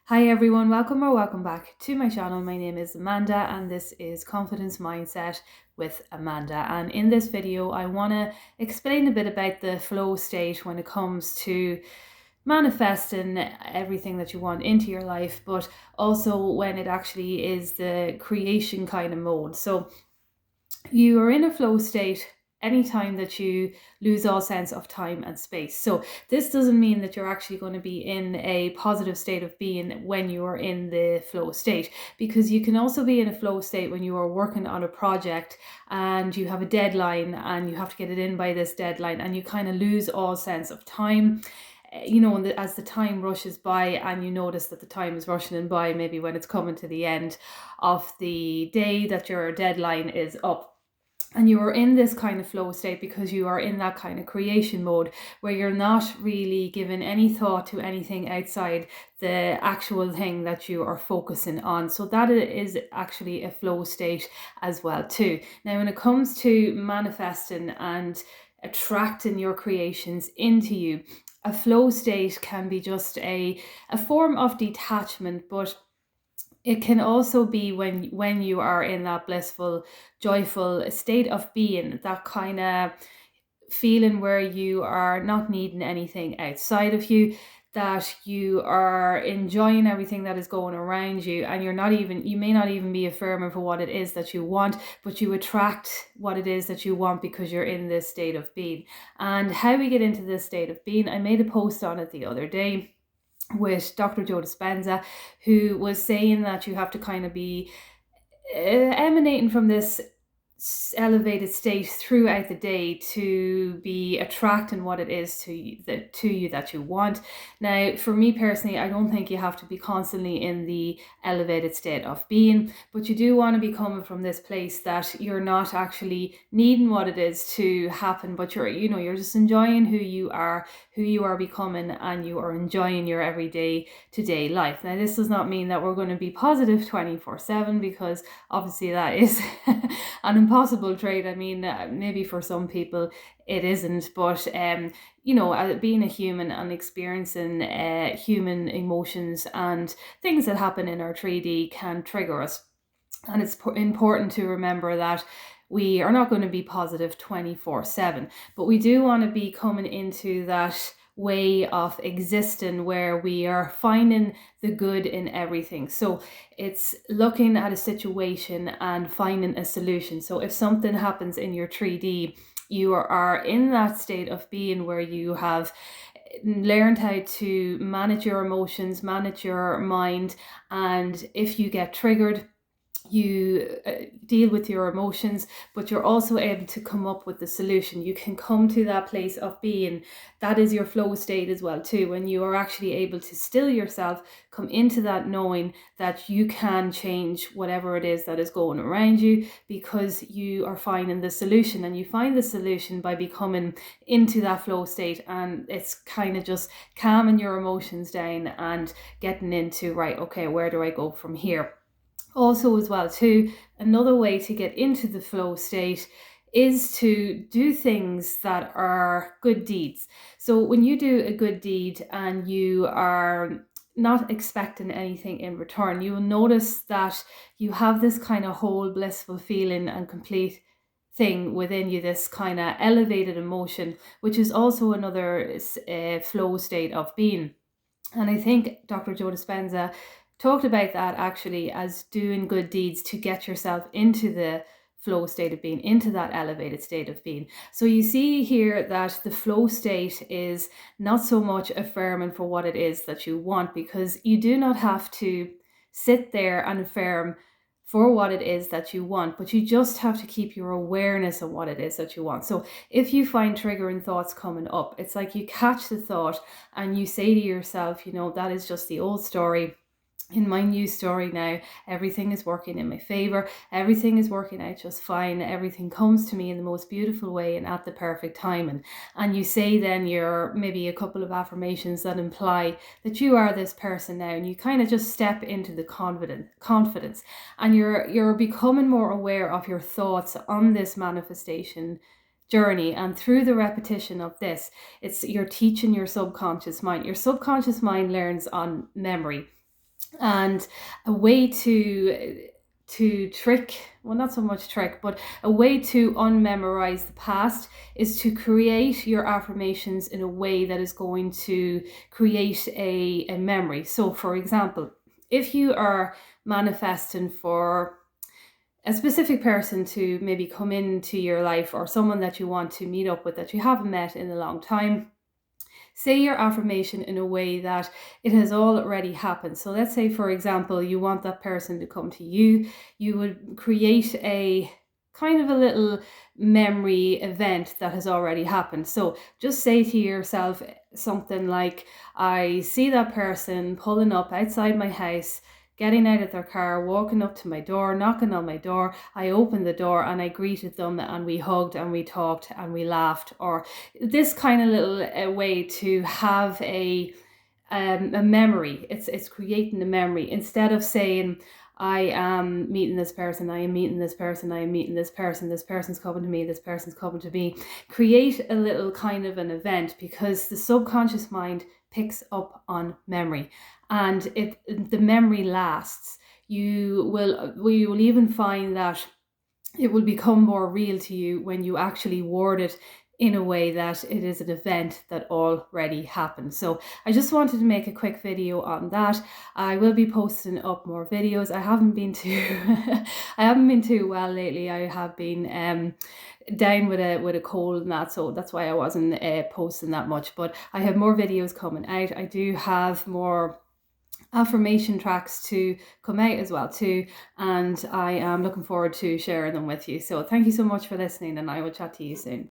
Hi everyone, welcome or welcome back to my channel. My name is Amanda and this is Confidence Mindset with Amanda. And in this video, I want to explain a bit about the flow state when it comes to manifesting everything that you want into your life, but also when it actually is the creation kind of mode. So you are in a flow state anytime that you lose all sense of time and space. So this doesn't mean that you're actually going to be in a positive state of being when you are in the flow state, because you can also be in a flow state when you are working on a project and you have a deadline and you have to get it in by this deadline and you kind of lose all sense of time. As the time rushes by and you notice that the time is rushing by, maybe when it's coming to the end of the day that your deadline is up, and you are in this kind of flow state because you are in that kind of creation mode where you're not really giving any thought to anything outside the actual thing that you are focusing on. So that is actually a flow state as well too. Now, when it comes to manifesting and attracting your creations into you, a flow state can be just a form of detachment, but it can also be when you are in that blissful, joyful state of being, that kind of feeling where you are not needing anything outside of you, that you are enjoying everything that is going around you, and you may not even be affirming for what it is that you want, but you attract what it is that you want because you're in this state of being. And how we get into this state of being, I made a post on it the other day with Dr. Joe Dispenza, who was saying that you have to kind of be emanating from this elevated state throughout the day to be attracting what it is to you that you want. Now, for me personally, I don't think you have to be constantly in the elevated state of being, but you do want to be coming from this place that you're not actually needing what it is to happen, but you're just enjoying who you are becoming, and you are enjoying your everyday today life. Now, this does not mean that we're going to be positive 24/7, because obviously that is an impossible trait. I mean, maybe for some people it isn't, but being a human and experiencing human emotions and things that happen in our 3D can trigger us. And it's important to remember that we are not going to be positive 24/7, but we do want to be coming into that way of existing where we are finding the good in everything. So it's looking at a situation and finding a solution. So if something happens in your 3D, you are in that state of being where you have learned how to manage your emotions, manage your mind, and if you get triggered, you deal with your emotions, but you're also able to come up with the solution. You can come to that place of being. That is your flow state as well too, when you are actually able to still yourself, come into that knowing that you can change whatever it is that is going around you, because you are finding the solution. And you find the solution by becoming into that flow state, and it's kind of just calming your emotions down and getting into, right, okay, where do I go from here? Also, as well too, another way to get into the flow state is to do things that are good deeds. So when you do a good deed and you are not expecting anything in return, you will notice that you have this kind of whole blissful feeling and complete thing within you, this kind of elevated emotion, which is also another flow state of being. And I think Dr. Joe Dispenza talked about that actually as doing good deeds to get yourself into the flow state of being, into that elevated state of being. So you see here that the flow state is not so much affirming for what it is that you want, because you do not have to sit there and affirm for what it is that you want, but you just have to keep your awareness of what it is that you want. So if you find triggering thoughts coming up, it's like you catch the thought and you say to yourself, that is just the old story. In my new story now, everything is working in my favor. Everything is working out just fine. Everything comes to me in the most beautiful way and at the perfect time. And you say then maybe a couple of affirmations that imply that you are this person now, and you kind of just step into the confidence, and you're becoming more aware of your thoughts on this manifestation journey. And through the repetition of this, you're teaching your subconscious mind. Your subconscious mind learns on memory. And a way to trick, well, not so much trick, but a way to unmemorize the past is to create your affirmations in a way that is going to create a memory. So for example, if you are manifesting for a specific person to maybe come into your life, or someone that you want to meet up with that you haven't met in a long time, say your affirmation in a way that it has already happened. So let's say, for example, you want that person to come to you. You would create a kind of a little memory event that has already happened. So just say to yourself something like, I see that person pulling up outside my house, getting out of their car, walking up to my door, knocking on my door. I opened the door and I greeted them, and we hugged and we talked and we laughed. Or this kind of little way to have a memory. It's creating a memory instead of saying, I am meeting this person, I am meeting this person, I am meeting this person, this person's coming to me, this person's coming to me. Create a little kind of an event, because the subconscious mind picks up on memory, and the memory lasts. You will even find that it will become more real to you when you actually word it in a way that it is an event that already happened. So I just wanted to make a quick video on that. I will be posting up more videos. I haven't been too I haven't been too well lately. I have been down with a cold and that, so that's why I wasn't posting that much, but I have more videos coming out. I do have more affirmation tracks to come out as well too, and I am looking forward to sharing them with you. So thank you so much for listening, and I will chat to you soon.